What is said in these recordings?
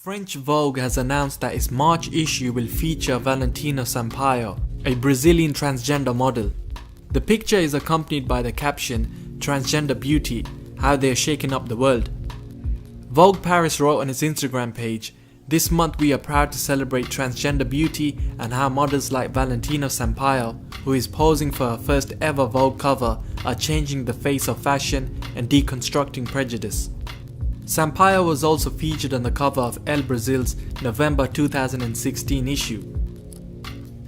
French Vogue has announced that its March issue will feature Valentino Sampaio, a Brazilian transgender model. The picture is accompanied by the caption, "Transgender Beauty, How They Are Shaking Up the World." Vogue Paris wrote on its Instagram page, "This month we are proud to celebrate transgender beauty and how models like Valentino Sampaio, who is posing for her first ever Vogue cover, are changing the face of fashion and deconstructing prejudice." Sampaio was also featured on the cover of Elle Brazil's November 2016 issue.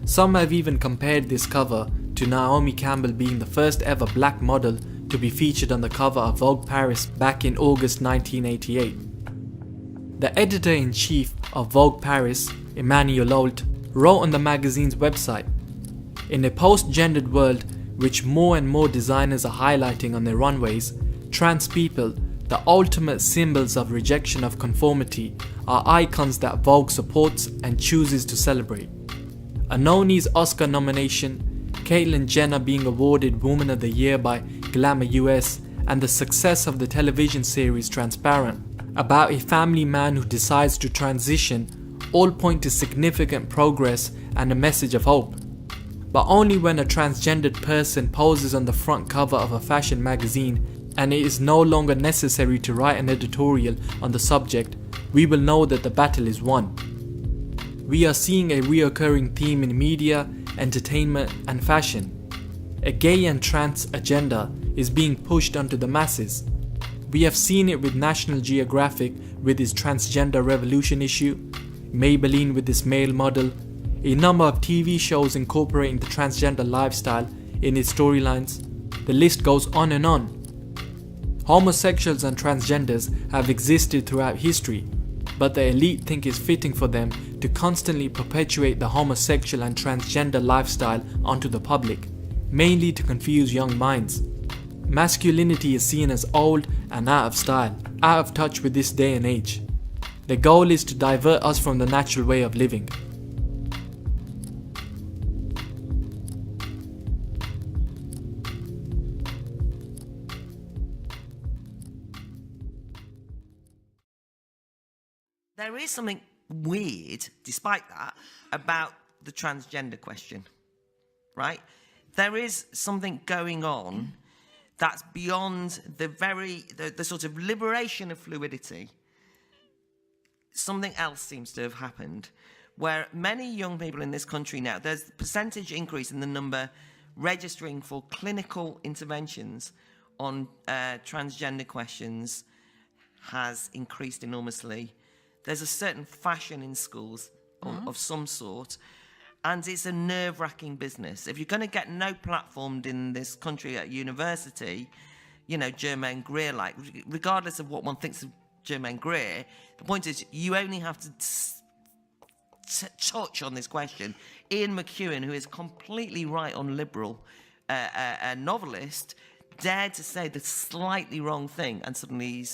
Some have even compared this cover to Naomi Campbell being the first ever black model to be featured on the cover of Vogue Paris back in August 1988. The editor-in-chief of Vogue Paris, Emmanuel Holt, wrote on the magazine's website, "In a post-gendered world which more and more designers are highlighting on their runways, trans people, the ultimate symbols of rejection of conformity, are icons that Vogue supports and chooses to celebrate. Anoni's Oscar nomination, Caitlyn Jenner being awarded Woman of the Year by Glamour US, and the success of the television series Transparent, about a family man who decides to transition, all point to significant progress and a message of hope. But only when a transgendered person poses on the front cover of a fashion magazine and it is no longer necessary to write an editorial on the subject, we will know that the battle is won." We are seeing a reoccurring theme in media, entertainment and fashion. A gay and trans agenda is being pushed onto the masses. We have seen it with National Geographic with its Transgender Revolution issue, Maybelline with its male model, a number of TV shows incorporating the transgender lifestyle in its storylines. The list goes on and on. Homosexuals and transgenders have existed throughout history, but the elite think it's fitting for them to constantly perpetuate the homosexual and transgender lifestyle onto the public, mainly to confuse young minds. Masculinity is seen as old and out of style, out of touch with this day and age. The goal is to divert us from the natural way of living. There is something weird, despite that, about the transgender question, right? There is something going on that's beyond the sort of liberation of fluidity. Something else seems to have happened, where many young people in this country now, there's a percentage increase in the number registering for clinical interventions on transgender questions has increased enormously. There's a certain fashion in schools of some sort, and it's a nerve-wracking business. If you're going to get no platformed in this country at university, you know, Germaine Greer, like, regardless of what one thinks of Germaine Greer, the point is you only have to touch on this question. Ian McEwan, who is completely right on liberal, a novelist, dared to say the slightly wrong thing, and suddenly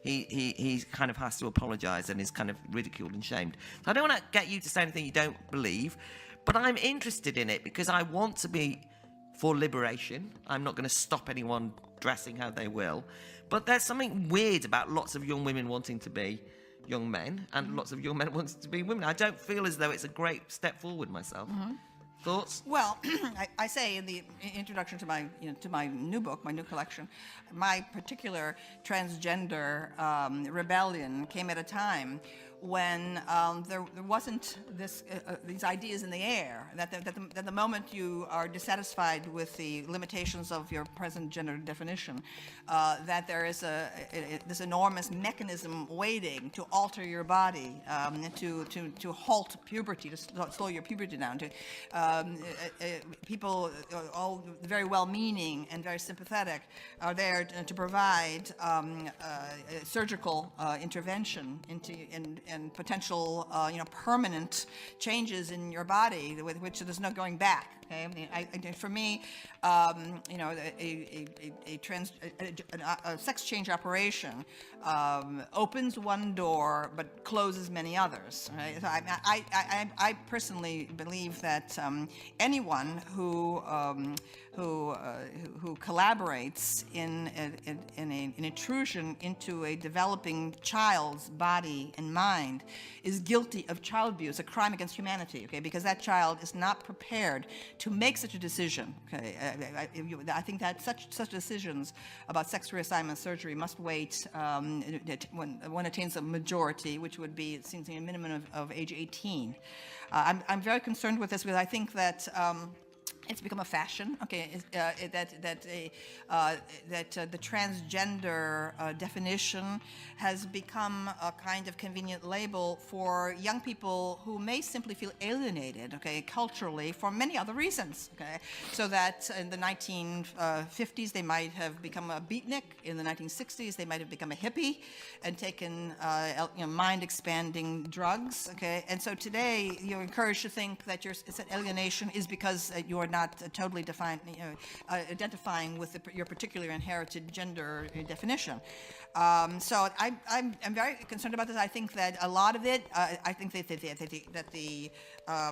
he kind of has to apologise and is kind of ridiculed and shamed. So I don't want to get you to say anything you don't believe, but I'm interested in it because I want to be for liberation. I'm not going to stop anyone dressing how they will. But there's something weird about lots of young women wanting to be young men and lots of young men wanting to be women. I don't feel as though it's a great step forward myself. Thoughts? Well, I say in the introduction to my new book, my new collection, my particular transgender rebellion came at a time when there wasn't these ideas in the air, that the moment you are dissatisfied with the limitations of your present gender definition, that there is this enormous mechanism waiting to alter your body, to halt puberty, to slow your puberty down. People, all very well-meaning and very sympathetic, are there to provide surgical intervention and potential, permanent changes in your body with which there's no going back. Okay, I mean, for me, a sex change operation opens one door but closes many others. Right? So I personally believe that anyone who who collaborates in an intrusion into a developing child's body and mind is guilty of child abuse, a crime against humanity, okay, because that child is not prepared to make such a decision, okay. I think that such decisions about sex reassignment surgery must wait when one attains a majority, which would be, it seems, a minimum of age 18. I'm very concerned with this because I think that it's become a fashion, okay, that the transgender definition has become a kind of convenient label for young people who may simply feel alienated, okay, culturally for many other reasons, okay. So that in the 1950s they might have become a beatnik, in the 1960s they might have become a hippie and taken mind-expanding drugs, okay. And so today you're encouraged to think that alienation is because you are not totally identifying with your particular inherited gender definition. So I'm very concerned about this. I think that a lot of it, I think that the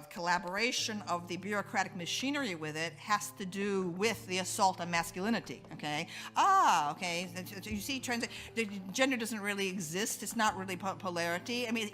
collaboration of the bureaucratic machinery with it has to do with the assault on masculinity, okay? Okay, so you see, gender doesn't really exist. It's not really polarity. I mean,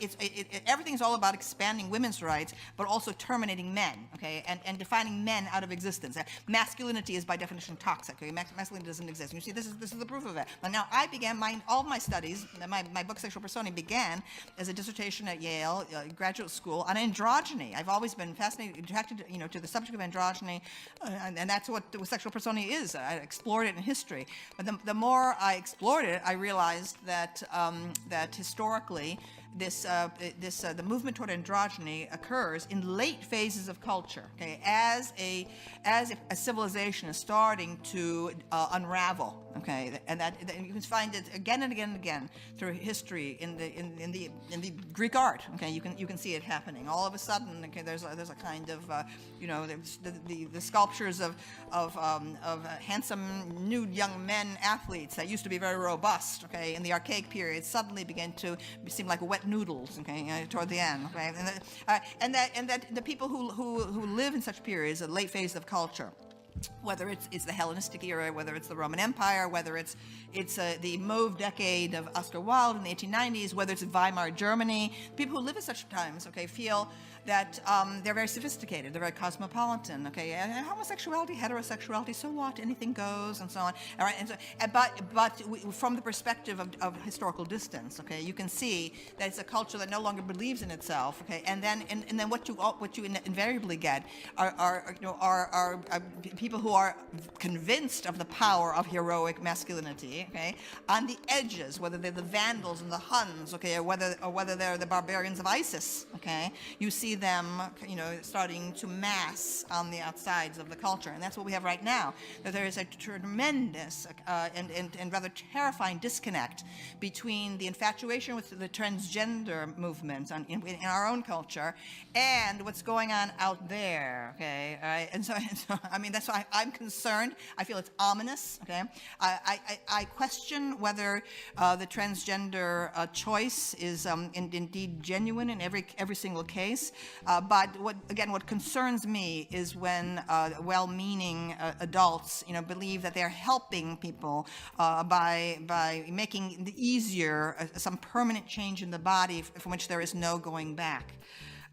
everything's all about expanding women's rights, but also terminating men, okay, and defining men out of existence. Masculinity is by definition toxic, okay? Masculinity doesn't exist. You see, this is the proof of it. But now I began all of my studies, my book Sexual Personae began as a dissertation at Yale graduate school on androgyny. I've always been fascinated, attracted, to the subject of androgyny, and that's what the sexual personae is. I explored it in history, but the more I explored it, I realized that that historically, the movement toward androgyny occurs in late phases of culture, okay, as a civilization is starting to unravel, okay, and that you can find it again and again and again through history in the Greek art, okay. You can see it happening all of a sudden. Okay, there's a kind of the sculptures of handsome nude young men athletes that used to be very robust, okay, in the archaic period suddenly begin to seem like wet noodles, okay, toward the end, okay, and that the people who live in such periods, a late phase of culture, whether it's the Hellenistic era, whether it's the Roman Empire, whether it's the Mauve decade of Oscar Wilde in the 1890s, whether it's Weimar Germany, people who live at such times, okay, feel that they're very sophisticated, they're very cosmopolitan, okay, and homosexuality, heterosexuality, so what, anything goes, and so on, all right, and so, but from the perspective of historical distance, okay, you can see that it's a culture that no longer believes in itself, okay, and then what you invariably get are people who are convinced of the power of heroic masculinity, okay, on the edges, whether they're the Vandals and the Huns, okay, or whether they're the barbarians of ISIS, okay, you see them, starting to mass on the outsides of the culture, and that's what we have right now. That there is a tremendous and rather terrifying disconnect between the infatuation with the transgender movement in our own culture and what's going on out there. Okay, all right, and so I mean that's why I'm concerned. I feel it's ominous. Okay, I question whether the transgender choice is indeed genuine in every single case. But what concerns me is when well-meaning adults, believe that they're helping people by making it easier some permanent change in the body from which there is no going back.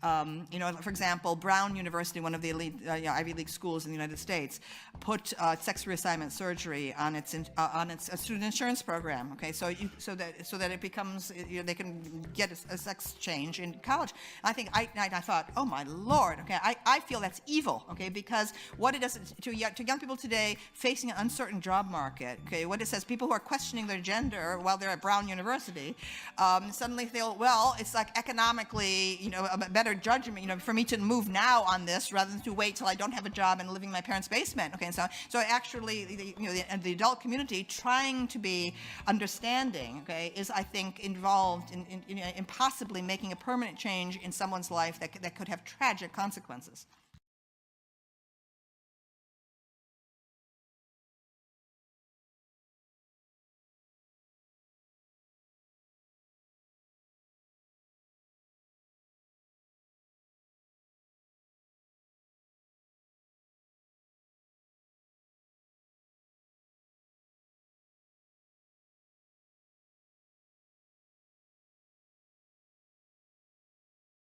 For example, Brown University, one of the elite Ivy League schools in the United States, put sex reassignment surgery on its student insurance program. Okay, so that it becomes they can get a sex change in college. I thought, oh my Lord, okay, I feel that's evil. Okay, because what it does to young people today facing an uncertain job market. Okay, what it says, people who are questioning their gender while they're at Brown University suddenly feel, well, it's like economically, a better judgment, for me to move now on this rather than to wait till I don't have a job and living in my parents' basement. Okay, so actually, the adult community trying to be understanding, okay, is, I think, involved in possibly making a permanent change in someone's life that could have tragic consequences.